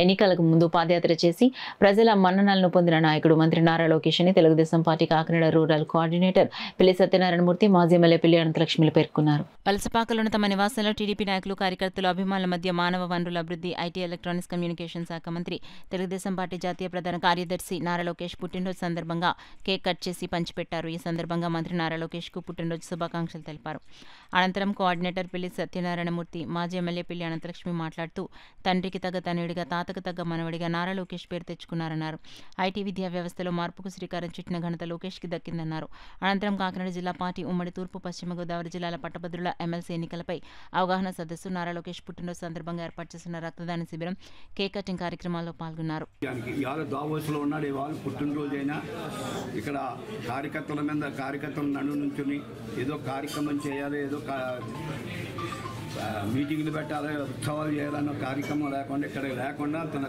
ఎన్నికలకు ముందు పాదయాత్ర చేసి ప్రజల మన్ననలను పొందిన నాయకుడు మంత్రి నారా లోకేష్ అని Telugu Desam party Kakinada rural coordinator పిల్లి సత్యనారాయణమూర్తి మాజీ ఎమ్మెల్యే పిల్లి అనంతలక్ష్మిలు పేర్కొన్నారు. వలసపాకలోని తమ నివాసంలో టీడీపీ నాయకులు కార్యకర్తలు అభిమానుల మధ్య మానవ వనరుల అభివృద్ధి, ఐటీ, ఎలక్ట్రానిక్స్ కమ్యూనికేషన్ శాఖ మంత్రి, తెలుగుదేశం పార్టీ జాతీయ ప్రధాన కార్యదర్శి నారా లోకేష్ పుట్టినరోజు సందర్భంగా కేక్ కట్ చేసి పంచిపెట్టారు. ఈ సందర్భంగా మంత్రి నారా లోకేష్ కు పుట్టినరోజు శుభాకాంక్షలు తెలిపారు. అనంతరం కోఆర్డినేటర్ పిల్లి సత్యనారాయణమూర్తి, మాజీ ఎమ్మెల్యే పిల్లి అనంతలక్ష్మి మాట్లాడుతూ తండ్రికి తగ్గ తనయుడిగా, తాతకు తగ్గ మనవడిగా నారా లోకేష్ పేరు తెచ్చుకున్నారన్నారు. ఐటీ విద్యా వ్యవస్థలో మార్పుకు శ్రీకారం చుట్టిన ఘనత లోకేష్కి దక్కిందన్నారు. అనంతరం కాకినాడ జిల్లా పార్టీ ఉమ్మడి తూర్పు పశ్చిమ గోదావరి జిల్లాల పట్టభద్రుల ఎమ్మెల్సీ ఎన్నికలపై అవగాహన సదస్సు, నారా లోకేష్ పుట్టినరోజు సందర్భంగా ఏర్పాటు చేసిన రక్తదాన శిబిరం, కేక్ కటింగ్ కార్యక్రమాల్లో పాల్గొన్నారు. ఇక్కడ కార్యకర్తల నడు నుంచుని ఏదో కార్యక్రమం చేయాలి, ఏదో మీటింగ్లు పెట్టాలి, ఉత్సవాలు చేయాలన్న కార్యక్రమం లేకుండా ఇక్కడ లేకుండా తన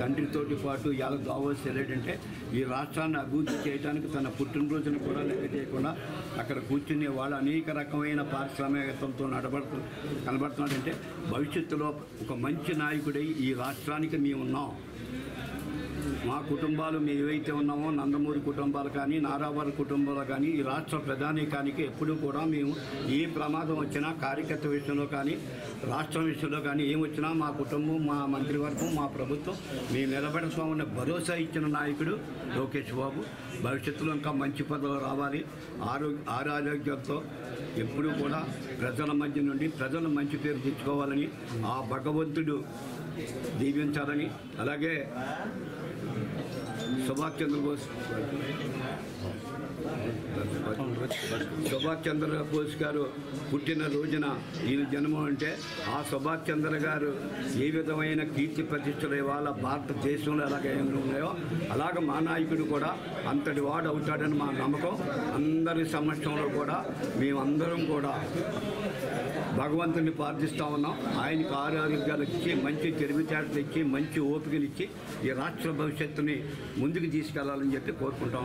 తండ్రితోటి పాటు ఇవాళ దావోస్ ఏంటంటే ఈ రాష్ట్రాన్ని అభివృద్ధి చేయడానికి తన పుట్టినరోజును కూడా లెక్క చేయకుండా అక్కడ కూర్చుని వాళ్ళు అనేక రకమైన పారిశ్రామికతలతో కనబడుతున్నాడంటే భవిష్యత్తులో ఒక మంచి నాయకుడై ఈ రాష్ట్రానికి మేము ఉన్నాం. మా కుటుంబాలు మేము ఏవైతే ఉన్నామో నందమూరి కుటుంబాలు కానీ, నారావారి కుటుంబాలు కానీ ఈ రాష్ట్ర ప్రధానికానికి ఎప్పుడూ కూడా మేము ఏ ప్రమాదం వచ్చినా కార్యకర్త విషయంలో కానీ, రాష్ట్రం విషయంలో కానీ ఏమొచ్చినా మా కుటుంబం, మా మంత్రివర్గం, మా ప్రభుత్వం మేము నిలబెడతామన్న భరోసా ఇచ్చిన నాయకుడు లోకేష్ బాబు. భవిష్యత్తులో ఇంకా మంచి పదవులు రావాలి, ఆరోగ్యంతో ఎప్పుడూ కూడా ప్రజల మధ్య నుండి ప్రజలు మంచి పేరు తెచ్చుకోవాలని ఆ భగవంతుడు దీవించాలని, అలాగే సుభాష్ చంద్రబోస్ గారు పుట్టిన రోజున ఈ జన్మ అంటే ఆ సుభాష్ చంద్ర గారు ఏ విధమైన కీర్తి ప్రతిష్టలు ఇవాళ భారతదేశంలో ఎలాగ ఉన్నాయో అలాగ మా నాయకుడు కూడా అంతటి వాడు అవుతాడని మా నమ్మకం. అందరి సమక్షంలో కూడా మేమందరం కూడా భగవంతుని ప్రార్థిస్తూ ఉన్నాం. ఆయనకు ఆరోగ్యాలు ఇచ్చి, మంచి తెలివితేటలు ఇచ్చి, మంచి ఓపికలు ఇచ్చి ఈ రాష్ట్ర భవిష్యత్తుని ముందుకు తీసుకెళ్లాలని చెప్పి కోరుకుంటాం.